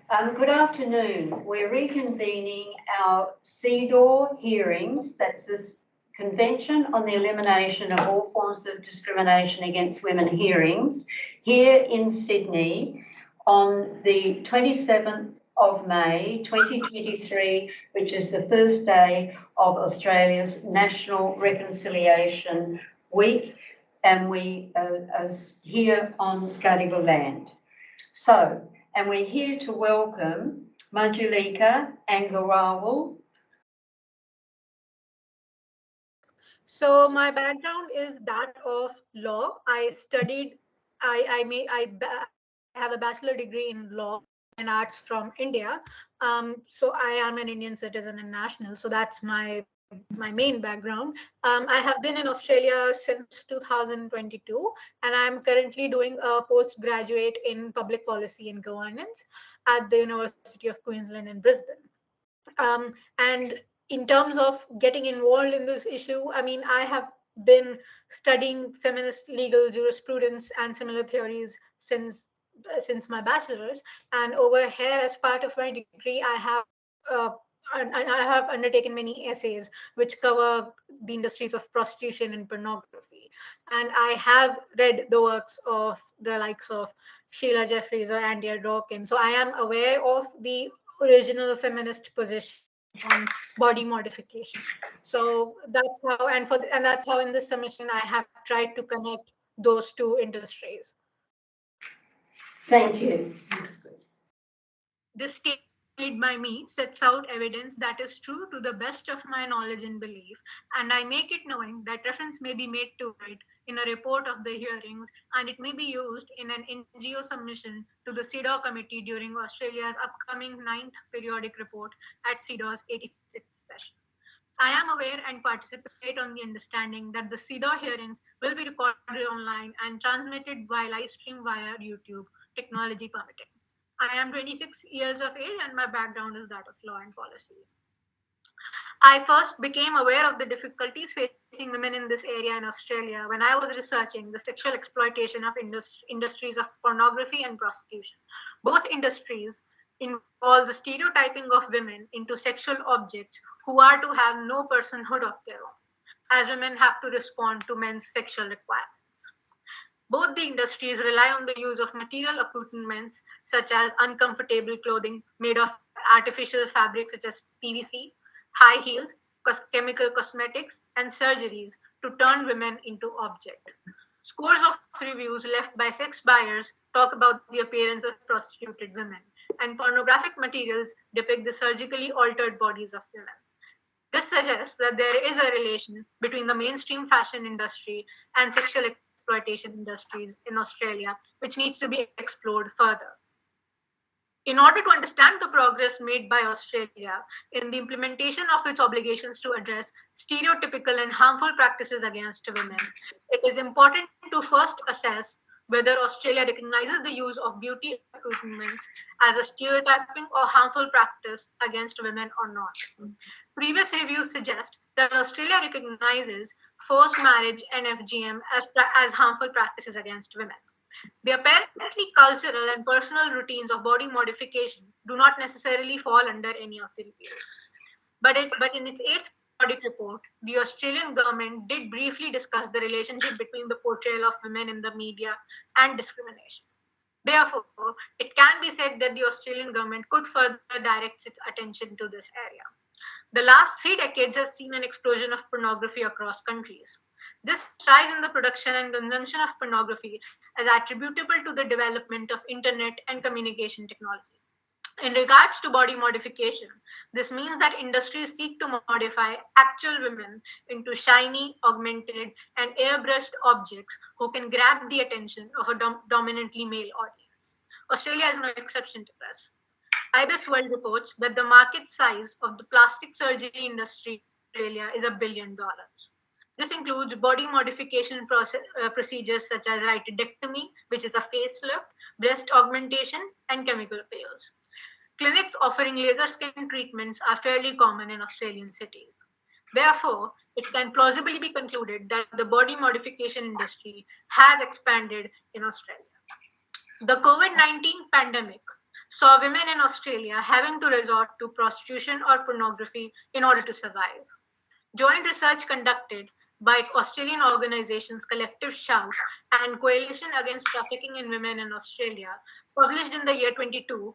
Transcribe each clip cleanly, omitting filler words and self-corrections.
Good afternoon. We're reconvening our CEDAW hearings, that's this Convention on the Elimination of All Forms of Discrimination Against Women hearings, here in Sydney on the 27th of May 2023, which is the first day of Australia's National Reconciliation Week, and we are here on Gadigal land. And we're here to welcome Madhulika Agarwal. So my background is that of law. I have a bachelor degree in law and arts from India. So I am an Indian citizen and national. So that's my main background. I have been in Australia since 2022, and I'm currently doing a postgraduate in public policy and governance at the University of Queensland in Brisbane. And in terms of getting involved in this issue, I mean, I have been studying feminist legal jurisprudence and similar theories since my bachelor's. And over here, as part of my degree, uh, I have undertaken many essays which cover the industries of prostitution and pornography. And I have read the works of the likes of Sheila Jeffries or Andrea Dworkin. So I am aware of the original feminist position on body modification. So that's how, and that's how in this submission I have tried to connect those two industries. Thank you. This statement made by me sets out evidence that is true to the best of my knowledge and belief, and I make it knowing that reference may be made to it in a report of the hearings, and it may be used in an NGO submission to the CEDAW Committee during Australia's upcoming 9th periodic report at CEDAW's 86th session. I am aware and participate on the understanding that the CEDAW hearings will be recorded online and transmitted by live stream via YouTube, technology permitting. I am 26 years of age and my background is that of law and policy. I first became aware of the difficulties facing women in this area in Australia when I was researching the sexual exploitation of industries of pornography and prostitution. Both industries involve the stereotyping of women into sexual objects who are to have no personhood of their own, as women have to respond to men's sexual requirements. Both the industries rely on the use of material accoutrements such as uncomfortable clothing made of artificial fabrics such as PVC, high heels, chemical cosmetics, and surgeries to turn women into objects. Scores of reviews left by sex buyers talk about the appearance of prostituted women, and pornographic materials depict the surgically altered bodies of women. This suggests that there is a relation between the mainstream fashion industry and sexual exploitation industries in Australia, which needs to be explored further. In order to understand the progress made by Australia in the implementation of its obligations to address stereotypical and harmful practices against women, it is important to first assess whether Australia recognizes the use of beauty accoutrements as a stereotyping or harmful practice against women or not. Previous reviews suggest that Australia recognizes forced marriage and FGM as harmful practices against women. The apparently cultural and personal routines of body modification do not necessarily fall under any of the reviews. But in its 8th periodic report, the Australian government did briefly discuss the relationship between the portrayal of women in the media and discrimination. Therefore, it can be said that the Australian government could further direct its attention to this area. The last 3 decades has seen an explosion of pornography across countries. This rise in the production and consumption of pornography is attributable to the development of internet and communication technology. In regards to body modification, this means that industries seek to modify actual women into shiny, augmented, and airbrushed objects who can grab the attention of a dominantly male audience. Australia is no exception to this. IBIS World reports that the market size of the plastic surgery industry in Australia is $1 billion. This includes body modification procedures such as rhytidectomy, which is a facelift, breast augmentation, and chemical peels. Clinics offering laser skin treatments are fairly common in Australian cities. Therefore, it can plausibly be concluded that the body modification industry has expanded in Australia. The COVID-19 pandemic saw women in Australia having to resort to prostitution or pornography in order to survive. Joint research conducted by Australian organizations Collective Shout and Coalition Against Trafficking in Women in Australia, published in the year 22,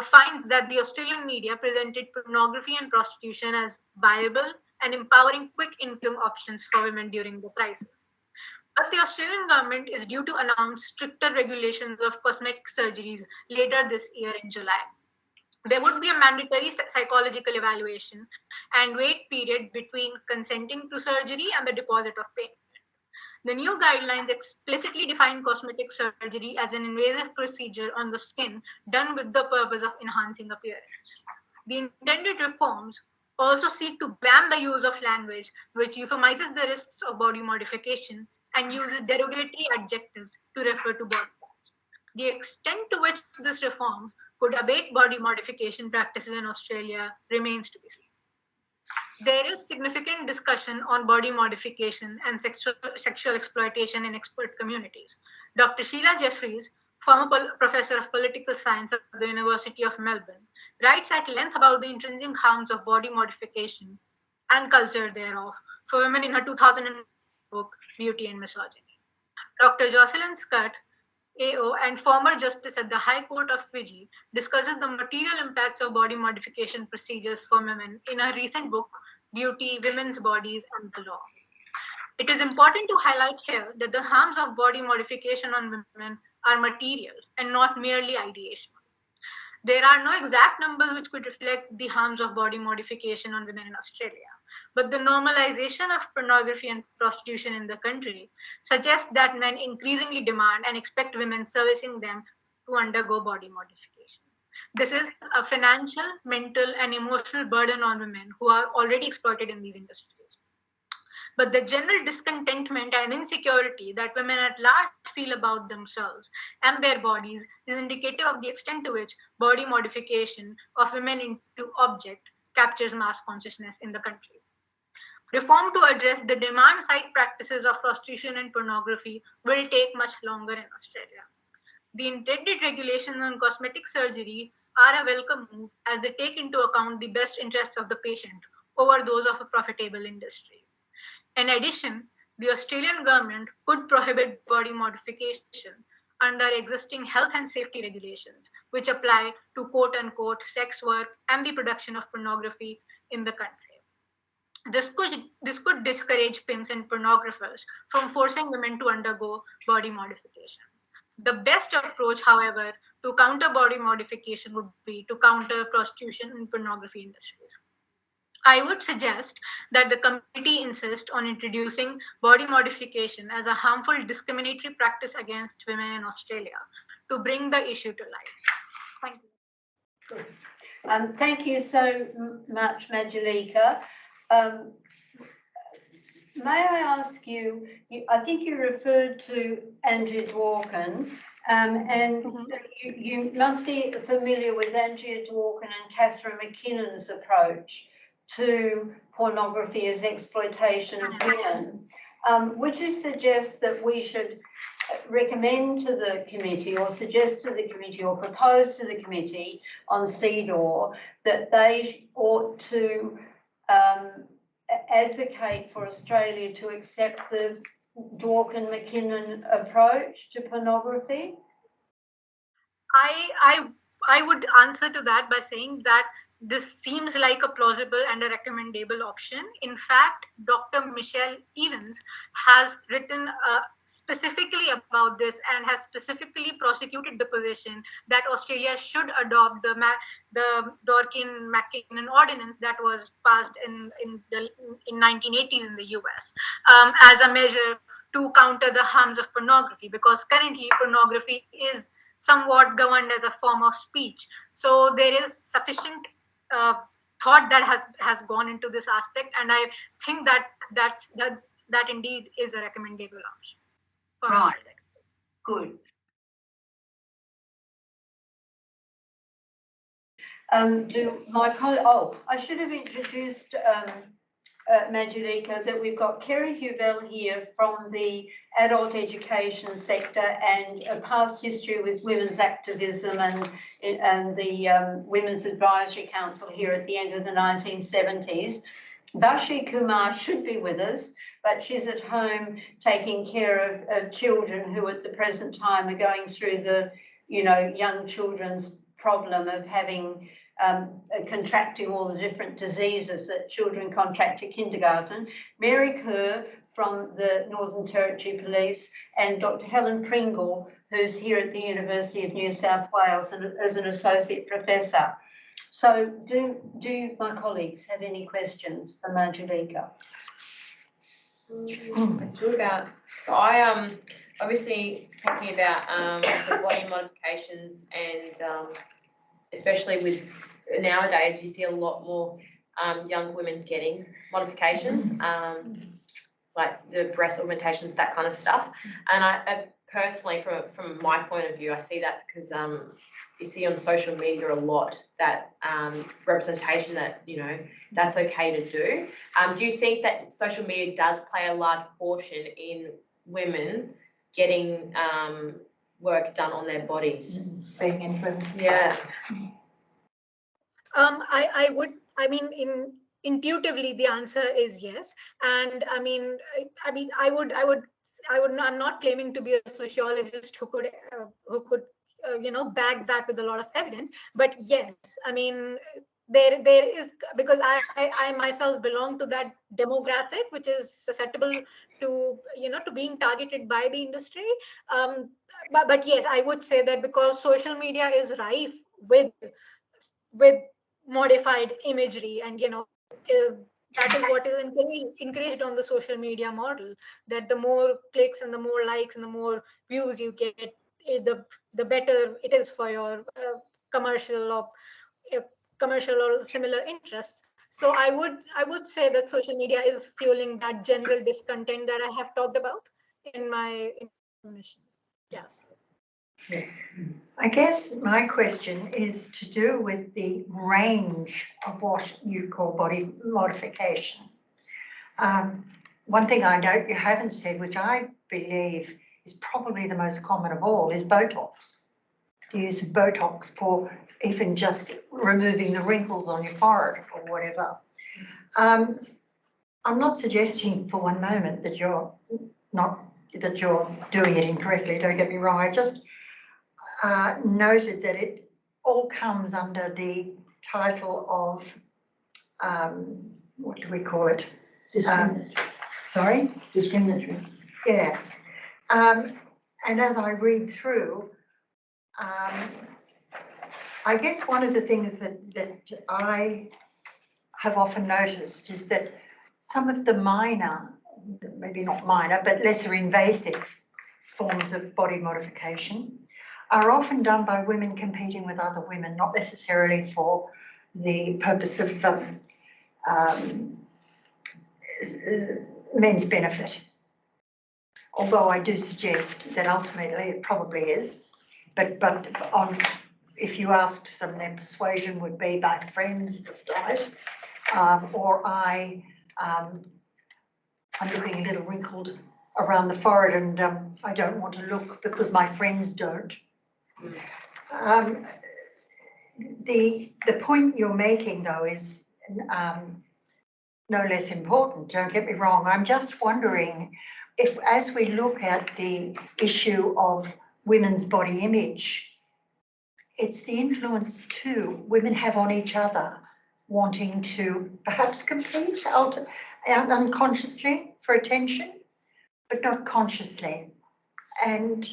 finds that the Australian media presented pornography and prostitution as viable and empowering quick income options for women during the crisis. But the Australian government is due to announce stricter regulations of cosmetic surgeries later this year in July. There would be a mandatory psychological evaluation and wait period between consenting to surgery and the deposit of payment. The new guidelines explicitly define cosmetic surgery as an invasive procedure on the skin done with the purpose of enhancing appearance. The intended reforms also seek to ban the use of language which euphemizes the risks of body modification and uses derogatory adjectives to refer to body parts. The extent to which this reform could abate body modification practices in Australia remains to be seen. There is significant discussion on body modification and sexual exploitation in expert communities. Dr. Sheila Jeffries, former professor of political science at the University of Melbourne, writes at length about the intrinsic harms of body modification and culture thereof for women in her 2000 book, Beauty and Misogyny. Dr. Jocelynne Scutt, AO, and former justice at the High Court of Fiji, discusses the material impacts of body modification procedures for women in her recent book, Beauty, Women's Bodies, and the Law. It is important to highlight here that the harms of body modification on women are material and not merely ideational. There are no exact numbers which could reflect the harms of body modification on women in Australia, but the normalization of pornography and prostitution in the country suggests that men increasingly demand and expect women servicing them to undergo body modification. This is a financial, mental, and emotional burden on women who are already exploited in these industries. But the general discontentment and insecurity that women at large feel about themselves and their bodies is indicative of the extent to which body modification of women into object captures mass consciousness in the country. Reform to address the demand side practices of prostitution and pornography will take much longer in Australia. The intended regulations on cosmetic surgery are a welcome move as they take into account the best interests of the patient over those of a profitable industry. In addition, the Australian government could prohibit body modification under existing health and safety regulations, which apply to quote unquote sex work and the production of pornography in the country. This could discourage pimps and pornographers from forcing women to undergo body modification. The best approach, however, to counter body modification would be to counter prostitution and pornography industries. I would suggest that the committee insist on introducing body modification as a harmful discriminatory practice against women in Australia to bring the issue to light. Thank you. Good. Thank you so much, Madhulika. May I ask you, I think you referred to Andrea Dworkin, and you must be familiar with Andrea Dworkin and Catherine McKinnon's approach to pornography as exploitation of women. Would you suggest that we should recommend to the committee or suggest to the committee or propose to the committee on CEDAW that they ought to advocate for Australia to accept the Dworkin-McKinnon approach to pornography? I would answer to that by saying that this seems like a plausible and a recommendable option. In fact, Dr. Michelle Evans has written specifically about this and has specifically prosecuted the position that Australia should adopt the Dworkin-McKinnon ordinance that was passed in 1980s in the US as a measure to counter the harms of pornography, because currently pornography is somewhat governed as a form of speech. So there is sufficient thought that has gone into this aspect, and I think that indeed is a recommendable option. Right. Good. I should have introduced Madhulika, that we've got Kerry Heubel here from the adult education sector and a past history with women's activism and the Women's Advisory Council here at the end of the 1970s. Bashi Kumar should be with us, but she's at home taking care of children who at the present time are going through the, young children's problem of having contracting all the different diseases that children contract at kindergarten. Mary Kerr from the Northern Territory Police, and Dr. Helen Pringle, who's here at the University of New South Wales and as an associate professor. So do my colleagues have any questions for Madhulika? So I obviously talking about the body modifications and especially with nowadays you see a lot more young women getting modifications, like the breast augmentations, that kind of stuff. And I personally, from my point of view, I see that because you see on social media a lot that representation that, that's okay to do. Do you think that social media does play a large portion in women getting work done on their bodies? Being influenced. Yeah. Intuitively the answer is yes. And I'm not claiming to be a sociologist who could back that with a lot of evidence, but yes, there is, because I myself belong to that demographic which is susceptible to to being targeted by the industry. But yes, I would say that because social media is rife with modified imagery, and that is what is encouraged on the social media model, that the more clicks and the more likes and the more views you get, the better it is for your commercial or similar interests. So I would say that social media is fueling that general discontent that I have talked about in my mission. Yes. I guess my question is to do with the range of what you call body modification. One thing I know you haven't said, which I believe is probably the most common of all, is Botox. The use of Botox for even just removing the wrinkles on your forehead or whatever. I'm not suggesting for one moment that you're doing it incorrectly, don't get me wrong. I just noted that it all comes under the title of, what do we call it? Discriminatory. Sorry? Discriminatory. Yeah. And as I read through, I guess one of the things that I have often noticed is that some of the minor, maybe not minor, but lesser invasive forms of body modification are often done by women competing with other women, not necessarily for the purpose of men's benefit. Although I do suggest that ultimately it probably is, but if you asked them, their persuasion would be by friends that died, or I'm looking a little wrinkled around the forehead and I don't want to look because my friends don't. The point you're making, though, is no less important. Don't get me wrong. I'm just wondering if, as we look at the issue of women's body image, it's the influence too women have on each other, wanting to perhaps compete out unconsciously for attention, but not consciously. And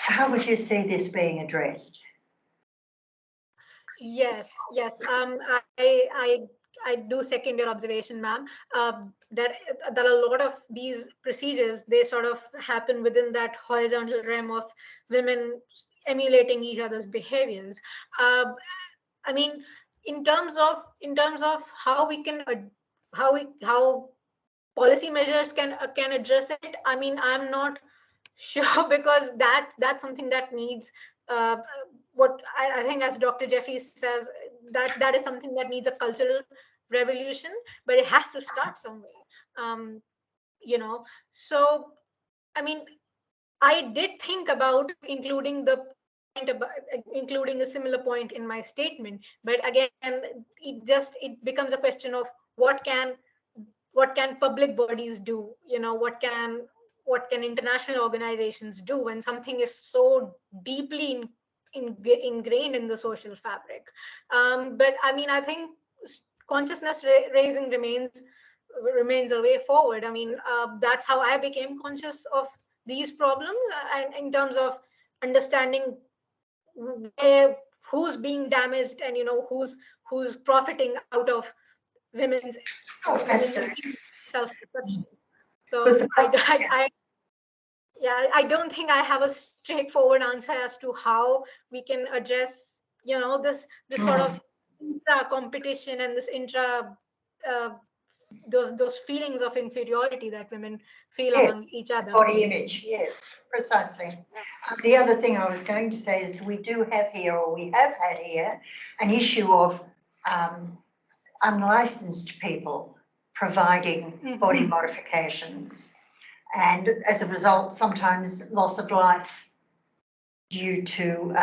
how would you see this being addressed? Yes. I do second your observation, ma'am. That a lot of these procedures, they sort of happen within that horizontal realm of women emulating each other's behaviors. In terms of how policy measures can address it, I'm not sure, because that's something that needs what I think, as Dr. Jeffries says, that is something that needs a cultural revolution, but it has to start somewhere. So I mean, I did think about including including a similar point in my statement, but again, it becomes a question of what can public bodies do? What can international organizations do when something is so deeply ingrained in the social fabric? But I mean, I think consciousness raising remains a way forward. I mean, that's how I became conscious of these problems, and in terms of understanding who's being damaged, and who's profiting out of women's self-perception. So I don't think I have a straightforward answer as to how we can address this sort of intra competition and this intra those feelings of inferiority that women feel among each other. Body image, yes, precisely. The other thing I was going to say is we have had here an issue of unlicensed people providing body modifications, and as a result sometimes loss of life due to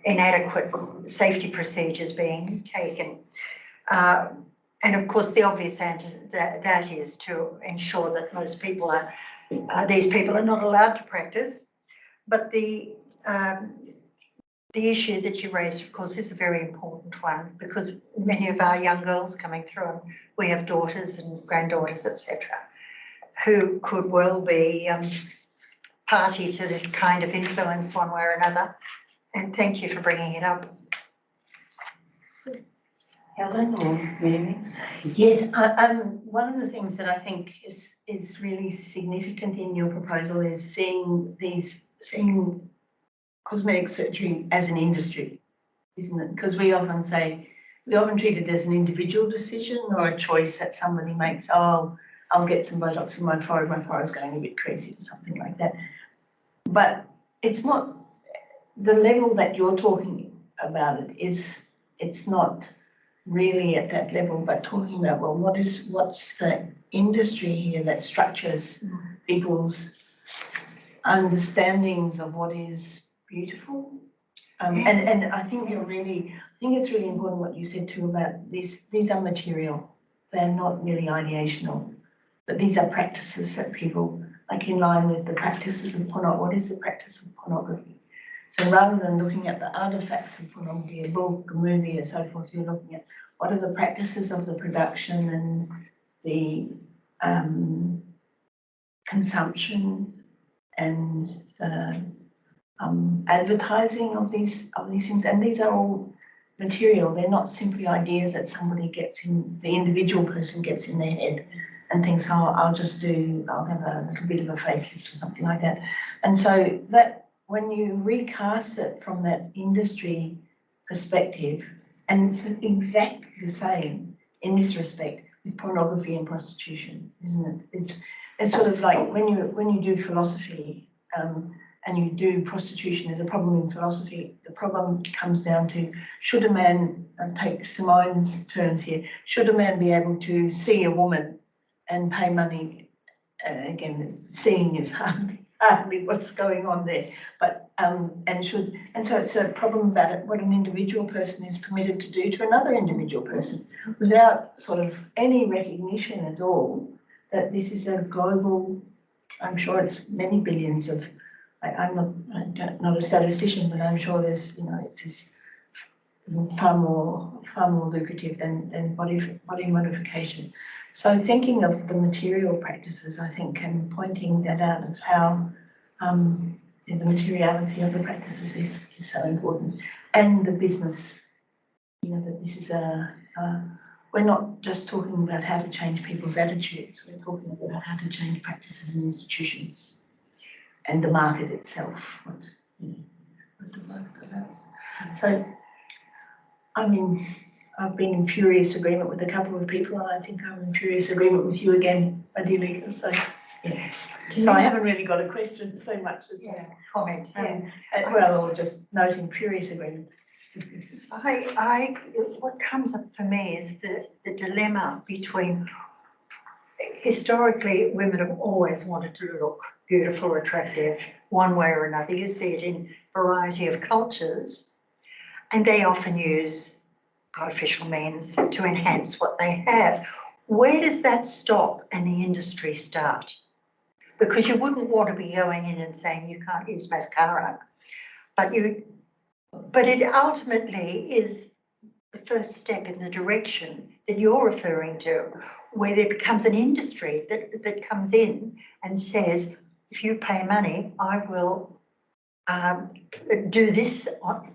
inadequate safety procedures being taken. And of course, the obvious answer that is to ensure that most people these people are not allowed to practice. But the issue that you raised, of course, is a very important one, because many of our young girls coming through, and we have daughters and granddaughters, etc., who could well be party to this kind of influence one way or another. And thank you for bringing it up. Helen or Mary? Yes, one of the things that I think is really significant in your proposal is seeing cosmetic surgery as an industry, isn't it? Because we often treat it as an individual decision or a choice that somebody makes. Oh, I'll get some Botox in my forehead's going a bit crazy or something like that. But it's not the level that you're talking about it's not really at that level, but talking about, well, what's the industry here that structures people's understandings of what is beautiful? And I think it's really important what you said too about these are material. They're not merely ideational, but these are practices that people, like in line with the practices of pornography. What is the practice of pornography? So rather than looking at the artifacts of pornography, a book, a movie, and so forth, you're looking at what are the practices of the production and the consumption and the advertising of these things. And these are all material. They're not simply ideas that somebody the individual person gets in their head and thinks, oh, I'll have a little bit of a facelift or something like that. And so that, when you recast it from that industry perspective, and it's exactly the same in this respect with pornography and prostitution, isn't it? It's sort of like when you do philosophy and you do prostitution, there's a problem in philosophy. The problem comes down to, should a man, take Simone's terms here, should a man be able to see a woman and pay money? Again, seeing is hardly what's going on there, but so it's a problem about it, what an individual person is permitted to do to another individual person, without sort of any recognition at all that this is a global. I'm sure it's many billions of. I'm not a statistician, but I'm sure there's it's far more lucrative than body modification. So thinking of the material practices, I think, and pointing that out of how the materiality of the practices is so important, and the business. That this is we're not just talking about how to change people's attitudes. We're talking about how to change practices and institutions, and the market itself. What the market allows. So, I mean, I've been in furious agreement with a couple of people, and I think I'm in furious agreement with you again, Madhulika. So, yeah. So I haven't really got a question so much as just comment. or just noting furious agreement. What comes up for me is the dilemma between, historically, women have always wanted to look beautiful or attractive one way or another. You see it in a variety of cultures, and they often use artificial means to enhance what they have. Where does that stop and the industry start? Because you wouldn't want to be going in and saying you can't use mascara, but it ultimately is the first step in the direction that you're referring to, where there becomes an industry that comes in and says, if you pay money, I will do this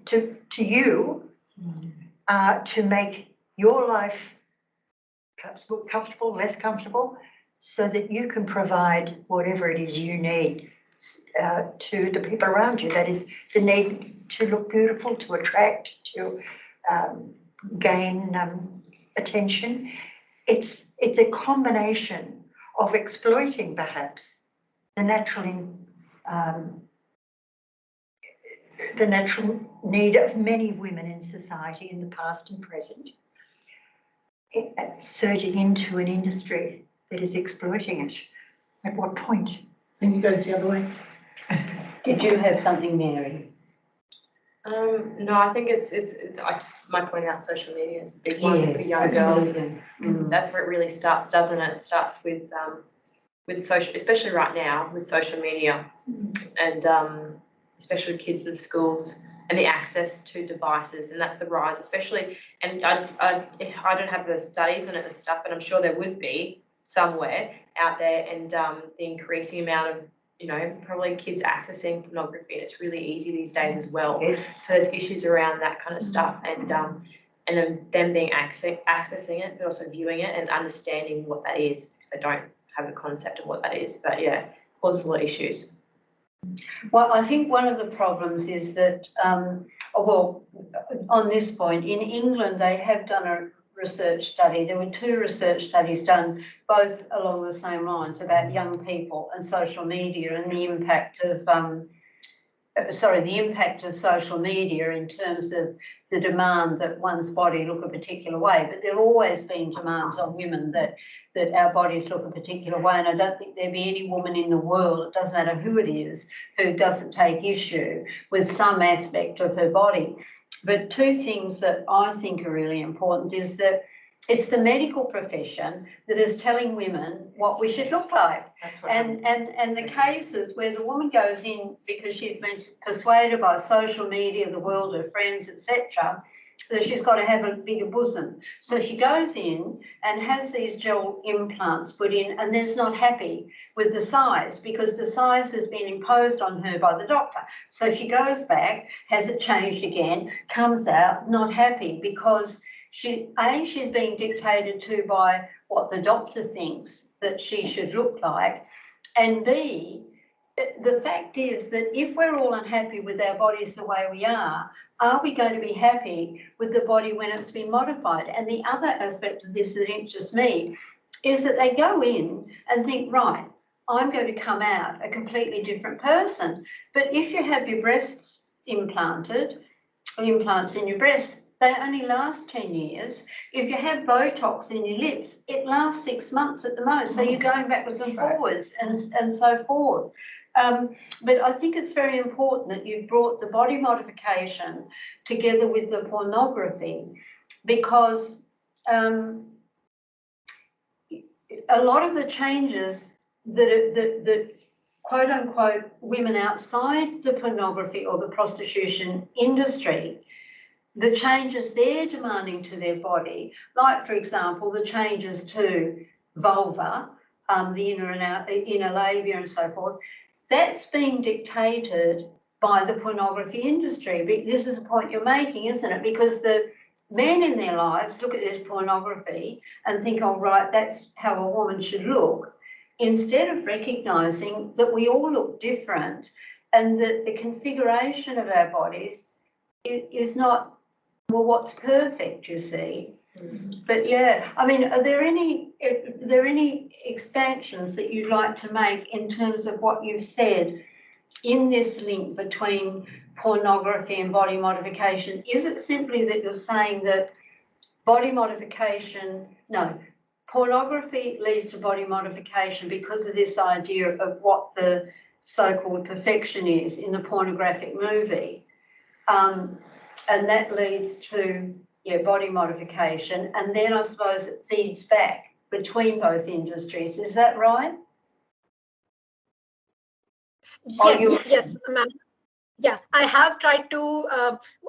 to you to make your life perhaps more comfortable, less comfortable, so that you can provide whatever it is you need to the people around you. That is the need to look beautiful, to attract, to gain attention. It's a combination of exploiting perhaps the natural need of many women in society in the past and present, surging into an industry that is exploiting it. At what point? I think it goes the other way. Did you have something, Mary? No, I think it's I just might point out social media is a big one for young girls, because that's where it really starts, doesn't it? It starts with social, especially right now with social media, and especially with kids in schools and the access to devices, and that's the rise, especially. And I don't have the studies on it and stuff, but I'm sure there would be somewhere out there, and the increasing amount of, probably kids accessing pornography, and it's really easy these days as well. Yes. So there's issues around that kind of stuff, and then them being accessing it, but also viewing it and understanding what that is, because they don't have a concept of what that is. But yeah, causes a lot of issues. Well, I think one of the problems is that, on this point, in England, they have done a research study. There were 2 research studies done, both along the same lines, about young people and social media and the impact of social media in terms of the demand that one's body look a particular way. But there have always been demands on women that our bodies look a particular way, and I don't think there'd be any woman in the world, it doesn't matter who it is, who doesn't take issue with some aspect of her body. But 2 things that I think are really important is that it's the medical profession that is telling women what we should look like. That's what And the cases where the woman goes in because she's been persuaded by social media, the world, her friends, etc., that she's got to have a bigger bosom. So she goes in and has these gel implants put in, and then's not happy with the size because the size has been imposed on her by the doctor. So she goes back, has it changed again, comes out not happy because she's being dictated to by what the doctor thinks that she should look like, and B, the fact is that if we're all unhappy with our bodies the way we are we going to be happy with the body when it's been modified? And the other aspect of this that interests me is that they go in and think, right, I'm going to come out a completely different person. But if you have your breasts implanted, implants in your breast, they only last 10 years. If you have Botox in your lips, it lasts 6 months at the most. So you're going backwards and forwards and so forth. But I think it's very important that you've brought the body modification together with the pornography, because a lot of the changes that quote unquote women outside the pornography or the prostitution industry, the changes they're demanding to their body, like for example, the changes to vulva, the inner and inner labia and so forth, that's being dictated by the pornography industry. This is a point you're making, isn't it? Because the men in their lives look at this pornography and think, oh, right, that's how a woman should look, instead of recognising that we all look different and that the configuration of our bodies is not, well, what's perfect, you see. But yeah, I mean, are there any expansions that you'd like to make in terms of what you've said in this link between pornography and body modification? Is it simply that you're saying that body modification, no, pornography leads to body modification because of this idea of what the so-called perfection is in the pornographic movie. And that leads to body modification. And then I suppose it feeds back between both industries. Is that right? Yes, ma'am. Yeah, I have tried to,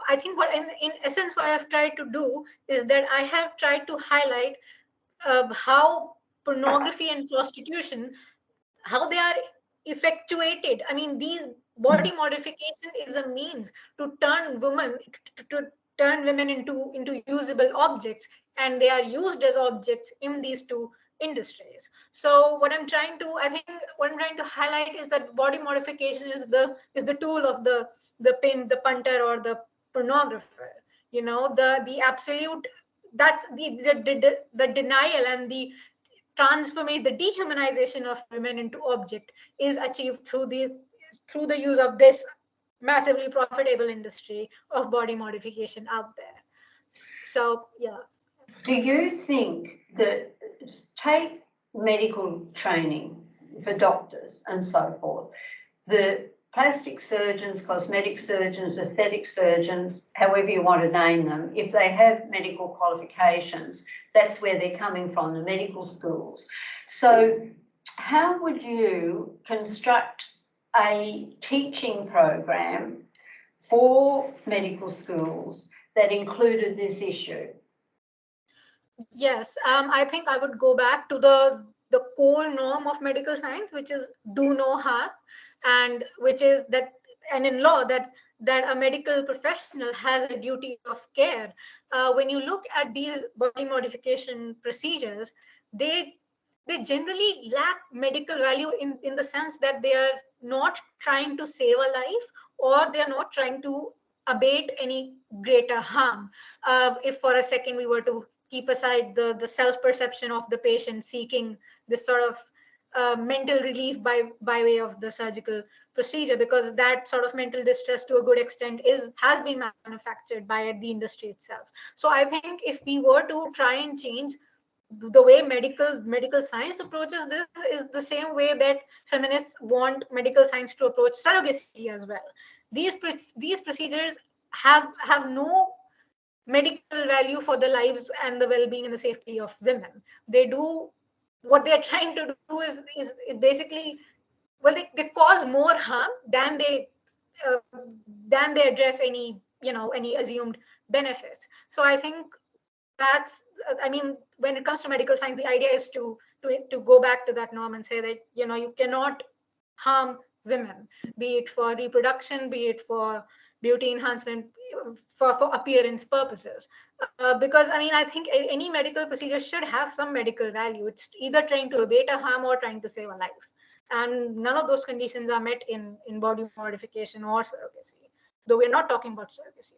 I think what in essence what I've tried to do is that I have tried to highlight how pornography and prostitution, how they are effectuated. I mean, these body modification is a means to turn women, to turn women into usable objects, and they are used as objects in these two industries. So what I'm trying to, I think what I'm trying to highlight is that body modification is the tool of the pimp, the punter, or the pornographer. You know, the absolute, that's the denial and the the dehumanization of women into object is achieved through the use of this massively profitable industry of body modification out there. So yeah. Do you think that, take medical training for doctors and so forth, the plastic surgeons, cosmetic surgeons, aesthetic surgeons, however you want to name them, if they have medical qualifications, that's where they're coming from, the medical schools. So how would you construct a teaching program for medical schools that included this issue? Yes, I think I would go back to the core norm of medical science, which is do no harm, and which is that, and in law that a medical professional has a duty of care. When you look at these body modification procedures, they generally lack medical value in the sense that they are not trying to save a life, or they are not trying to abate any greater harm. If for a second we were to keep aside the self-perception of the patient seeking this sort of mental relief by way of the surgical procedure, because that sort of mental distress to a good extent has been manufactured by the industry itself. So I think if we were to try and change the way medical science approaches this, is the same way that feminists want medical science to approach surrogacy as well. These procedures have no medical value for the lives and the well-being and the safety of women. They do, what they're trying to do is basically, well, they cause more harm than they address any assumed benefits. So I think that's, I mean, when it comes to medical science, the idea is to go back to that norm and say that you cannot harm women, be it for reproduction, be it for beauty enhancement, for appearance purposes. Because I mean, I think any medical procedure should have some medical value. It's either trying to abate a harm or trying to save a life, and none of those conditions are met in body modification or surrogacy, though we're not talking about surrogacy.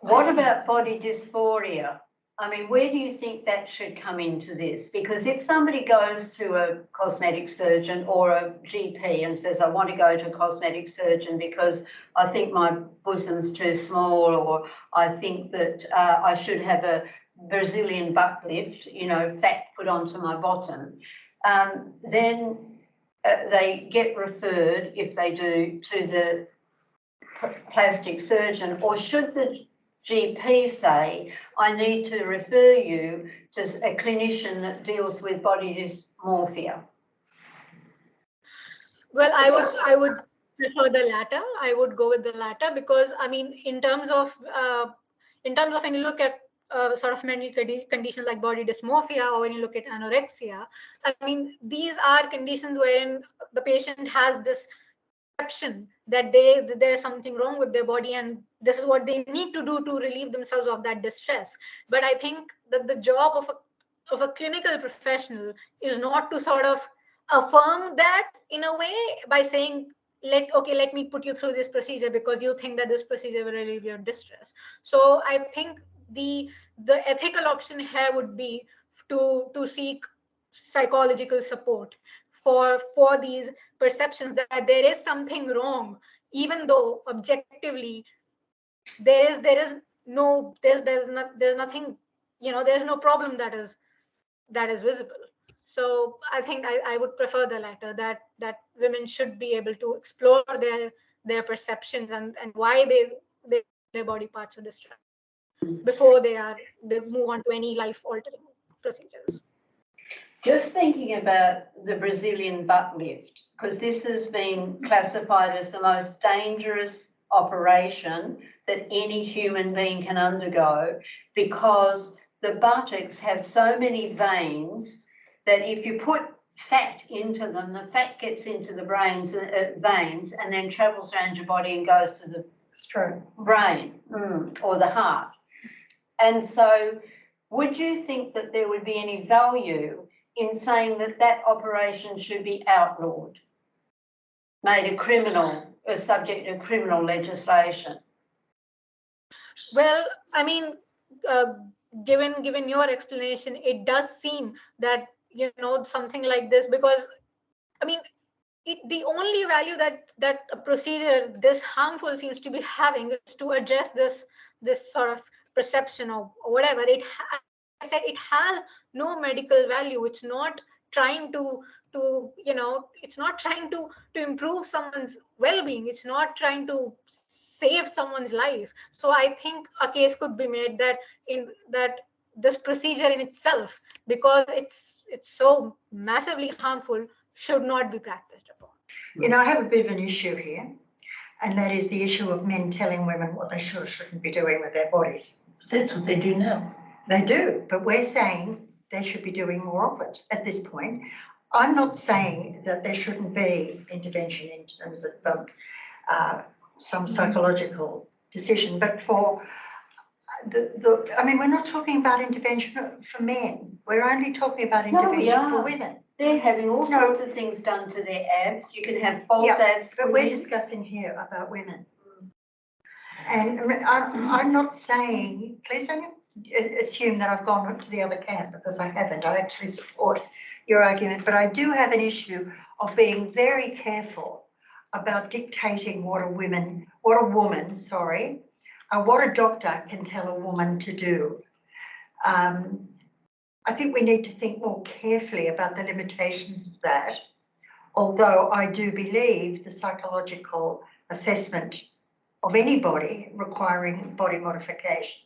What about body dysphoria? I mean, where do you think that should come into this? Because if somebody goes to a cosmetic surgeon or a GP and says, I want to go to a cosmetic surgeon because I think my bosom's too small, or I think that I should have a Brazilian butt lift, fat put onto my bottom, then they get referred, if they do, to the plastic surgeon, or should the GP say, I need to refer you to a clinician that deals with body dysmorphia? Well, I would prefer the latter. I would go with the latter, because I mean, in terms of when you look at sort of mental conditions like body dysmorphia, or when you look at anorexia, I mean, these are conditions wherein the patient has this perception that there's something wrong with their body, and this is what they need to do to relieve themselves of that distress. But I think that the job of a clinical professional is not to sort of affirm that in a way by saying, let me put you through this procedure because you think that this procedure will relieve your distress. So I think the ethical option here would be to seek psychological support for these perceptions that there is something wrong even though objectively there's nothing, there's no problem that is visible. So I think I would prefer the latter, that women should be able to explore their perceptions and why their body parts are distracted before they move on to any life altering procedures. Just thinking about the Brazilian butt lift, because this has been classified as the most dangerous operation that any human being can undergo, because the buttocks have so many veins that if you put fat into them, the fat gets into the veins and then travels around your body and goes to the brain or the heart. And so would you think that there would be any value in saying that operation should be outlawed, made a criminal, subject to criminal legislation? Well, I mean, given your explanation, it does seem that, something like this, because, I mean, the only value that a procedure this harmful seems to be having is to address this sort of perception or whatever. I said it has no medical value. It's not trying to it's not trying to improve someone's well-being. It's not trying to save someone's life. So I think a case could be made that this procedure in itself, because it's so massively harmful, should not be practiced upon. I have a bit of an issue here, and that is the issue of men telling women what they should or shouldn't be doing with their bodies. That's what they do now. They do, but we're saying they should be doing more of it at this point. I'm not saying that there shouldn't be intervention in terms of some psychological decision, but for we're not talking about intervention for men. We're only talking about intervention for women. They're having all sorts of things done to their abs. You can have false abs. But we're discussing here about women. And I'm not saying, please don't assume that I've gone to the other camp, because I haven't. I actually support your argument, but I do have an issue of being very careful about dictating what a doctor can tell a woman to do. I think we need to think more carefully about the limitations of that, although I do believe the psychological assessment of anybody requiring body modification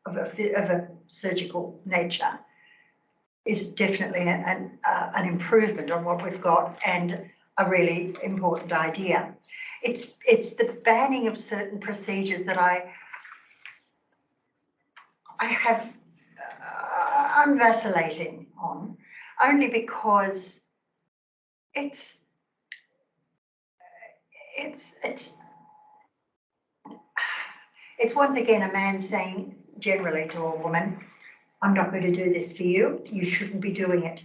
of a surgical nature is definitely an improvement on what we've got, and a really important idea. It's the banning of certain procedures that I'm vacillating on, only because it's once again a man saying generally to a woman, I'm not going to do this for you, you shouldn't be doing it.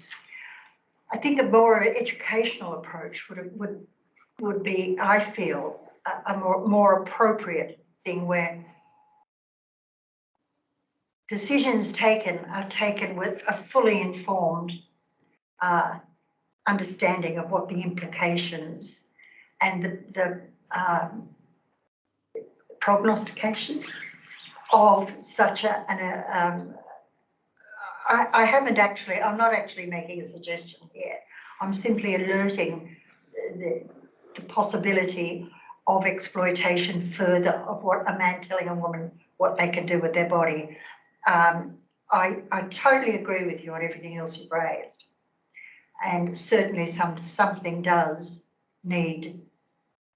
I think a more educational approach would be, I feel, a more appropriate thing, where decisions are taken with a fully informed understanding of what the implications and the prognostications of such I'm not actually making a suggestion here. I'm simply alerting the possibility of exploitation further of what a man telling a woman what they can do with their body. I totally agree with you on everything else you've raised, and certainly something does need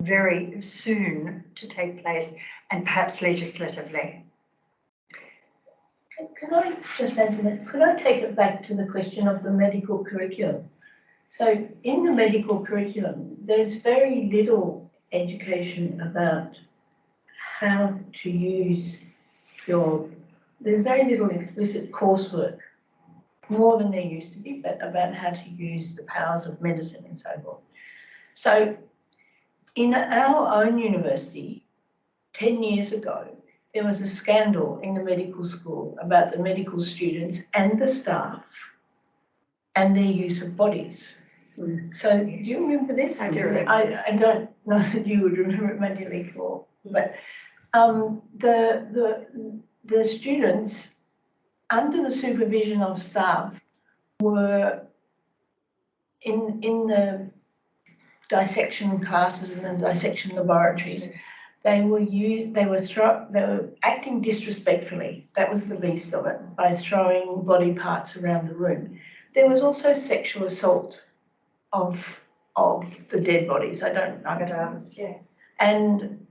very soon to take place, and perhaps legislatively. Can I just add to that? Could I take it back to the question of the medical curriculum? So in the medical curriculum, there's very little education about how to use there's very little explicit coursework, more than there used to be, but about how to use the powers of medicine and so forth. So in our own university, 10 years ago, there was a scandal in the medical school about the medical students and the staff and their use of bodies. So do you remember this? I do remember this. I don't know that you would remember it, Madhulika, but the students under the supervision of staff were in the dissection classes and the dissection laboratories. They were acting disrespectfully. That was the least of it, by throwing body parts around the room. There was also sexual assault of the dead bodies. Cadavers, yeah. And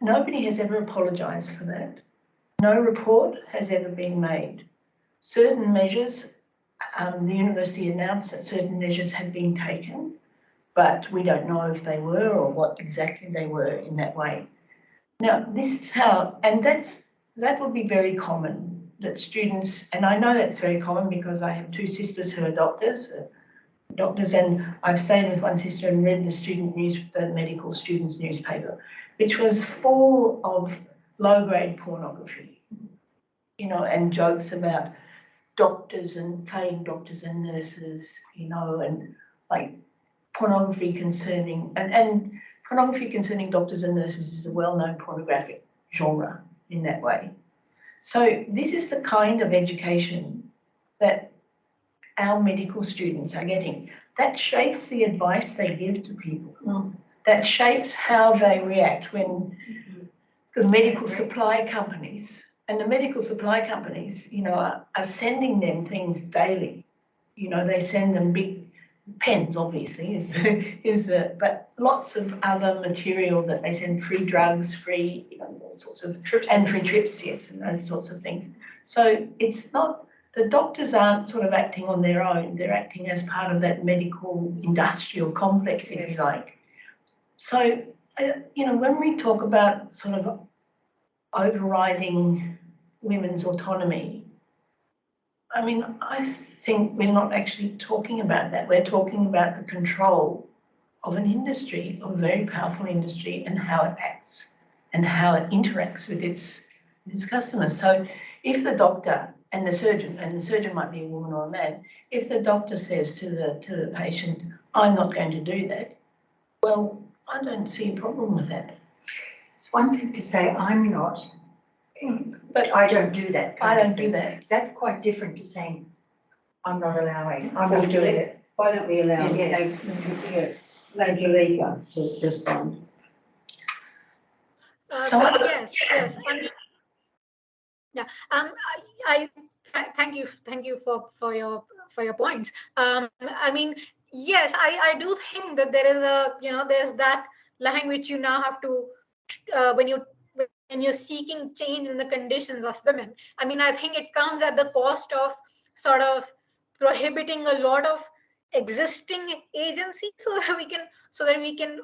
nobody has ever apologised for that. No report has ever been made. Certain measures, the university announced that certain measures had been taken, but we don't know if they were or what exactly they were in that way. Now, this is how, and that would be very common, that students, and I know that's very common because I have two sisters who are doctors, and I've stayed with one sister and read the medical students newspaper, which was full of low-grade pornography, and jokes about doctors and playing doctors and nurses, and like pornography concerning, and pornography concerning doctors and nurses is a well-known pornographic genre in that way. So this is the kind of education that our medical students are getting. That shapes the advice they give to people. That shapes how they react when the medical supply companies, are sending them things daily. They send them big pens, obviously, but lots of other material that they send, free drugs, free, all sorts of trips, and free trips, yes, and those sorts of things. So it's not, the doctors aren't sort of acting on their own, they're acting as part of that medical industrial complex, if you like. So, when we talk about sort of overriding women's autonomy, I mean, I think we're not actually talking about that. We're talking about the control of an industry, of a very powerful industry, and how it acts and how it interacts with its customers. So if the doctor and the surgeon might be a woman or a man, if the doctor says to the patient, I'm not going to do that, well, I don't see a problem with that. It's one thing to say, I'm not, but I don't do that. I don't do that. That's quite different to saying, I'm not allowing, I'm not doing it. Why don't we allow Yes. Madhulika to respond? Yes. I mean, yeah. I thank you for your points. I mean, yes, I do think that there is there's that line which you now have to when you're seeking change in the conditions of women. I mean, I think it comes at the cost of sort of prohibiting a lot of existing agency so that we can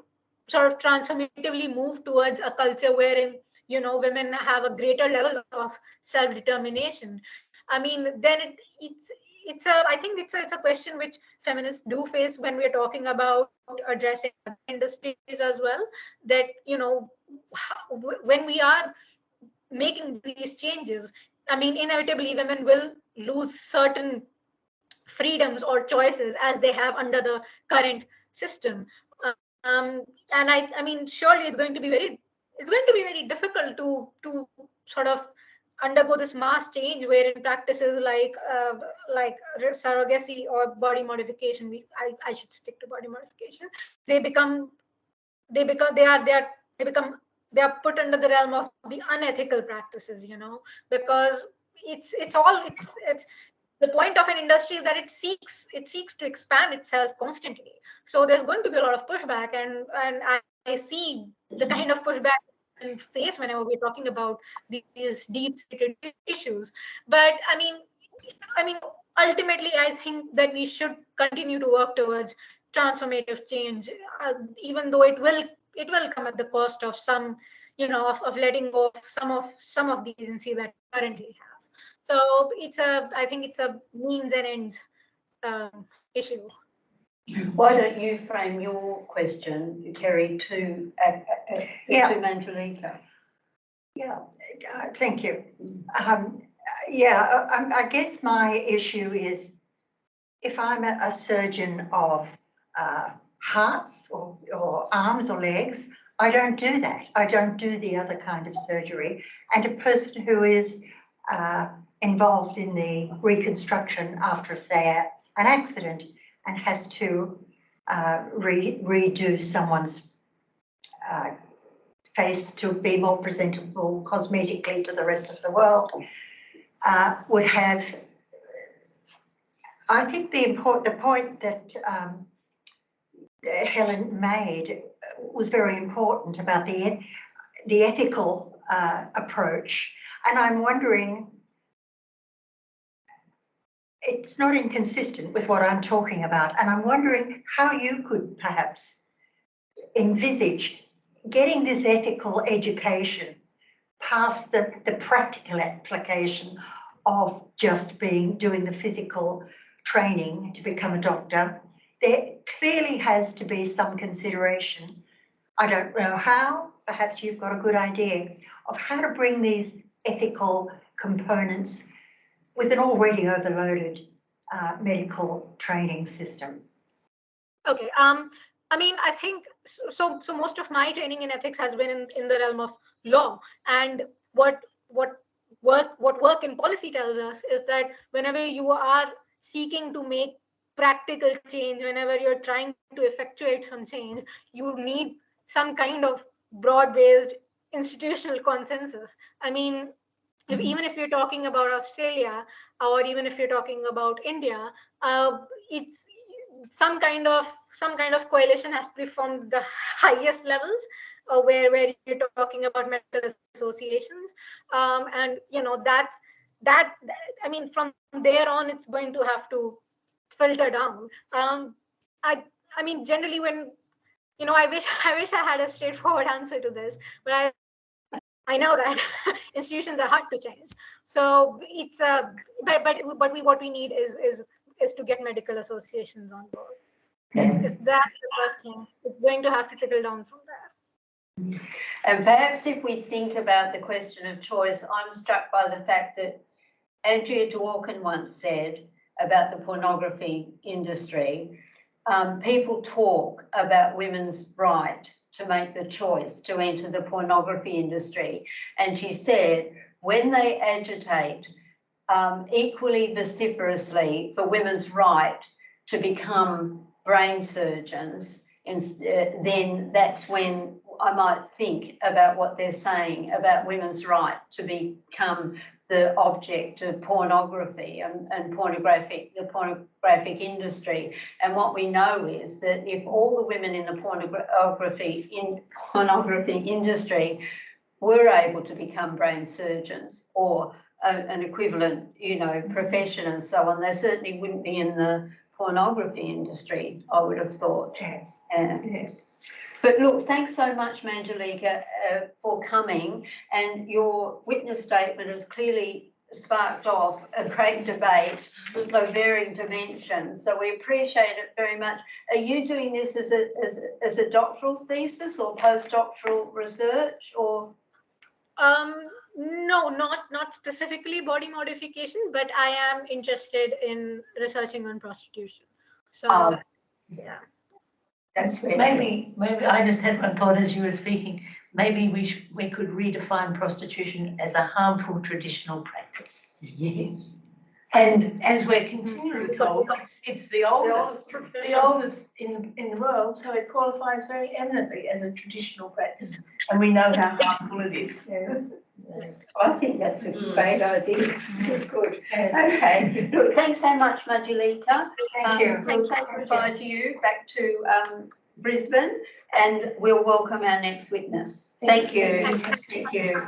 sort of transformatively move towards a culture wherein women have a greater level of self-determination. I mean, then I think it's a question which feminists do face when we're talking about addressing industries as well, that when we are making these changes, I mean, inevitably women will lose certain freedoms or choices as they have under the current system. And I mean, surely it's going to be very difficult to sort of undergo this mass change wherein practices like surrogacy or body modification, I should stick to body modification, they are put under the realm of the unethical practices, because it's the point of an industry is that it seeks to expand itself constantly. So there's going to be a lot of pushback, and I see the kind of pushback we face whenever we're talking about these deep-seated issues. But I mean, ultimately, I think that we should continue to work towards transformative change, even though it will come at the cost of some, of letting go of some of the agency that we currently have. So I think it's a means and ends issue. Why don't you frame your question, Kerry, to Madhulika? Yeah, thank you. I guess my issue is if I'm a surgeon of hearts or arms or legs, I don't do that. I don't do the other kind of surgery. And a person who is involved in the reconstruction after, say, an accident and has to redo someone's face to be more presentable cosmetically to the rest of the world, would have, I think the point that Helen made was very important about the ethical approach. And I'm wondering, it's not inconsistent with what I'm talking about. And I'm wondering how you could perhaps envisage getting this ethical education past the practical application of just doing the physical training to become a doctor. There clearly has to be some consideration. I don't know how, perhaps you've got a good idea of how to bring these ethical components with an already overloaded medical training system. Okay. I mean, I think so. Most of my training in ethics has been in the realm of law, and what work in policy tells us is that whenever you are seeking to make practical change, whenever you're trying to effectuate some change, you need some kind of broad-based institutional consensus. I mean, even if you're talking about Australia, or even if you're talking about India, it's some kind of coalition has to be formed at the highest levels, where you're talking about medical associations, and that's that. I mean, from there on, it's going to have to filter down. I mean, generally, when I wish I had a straightforward answer to this, but I know that institutions are hard to change. So it's what we need is to get medical associations on board. Because that's the first thing. It's going to have to trickle down from there. And perhaps if we think about the question of choice, I'm struck by the fact that Andrea Dworkin once said about the pornography industry, people talk about women's right to make the choice to enter the pornography industry. And she said, when they agitate equally vociferously for women's right to become brain surgeons, then that's when I might think about what they're saying about women's right to become the object of pornography and the pornographic industry. And what we know is that if all the women in the pornography industry were able to become brain surgeons or an equivalent, profession and so on, they certainly wouldn't be in the pornography industry, I would have thought. Yes. Yes. But look, thanks so much, Madhulika, for coming, and your witness statement has clearly sparked off a great debate of varying dimensions. So we appreciate it very much. Are you doing this as a doctoral thesis or postdoctoral research, or? No, not specifically body modification, but I am interested in researching on prostitution. So, yeah. That's really maybe I just had one thought as you were speaking. Maybe we could redefine prostitution as a harmful traditional practice. Yes. And as we're continually told, it's the oldest in the world, so it qualifies very eminently as a traditional practice, and we know how harmful it is. Yes. Yes. I think that's a great idea. Good. Okay. Look, thanks so much, Madhulika. Thank you. We'll say goodbye to you, back to Brisbane, and we'll welcome our next witness. Thank you. Thank you.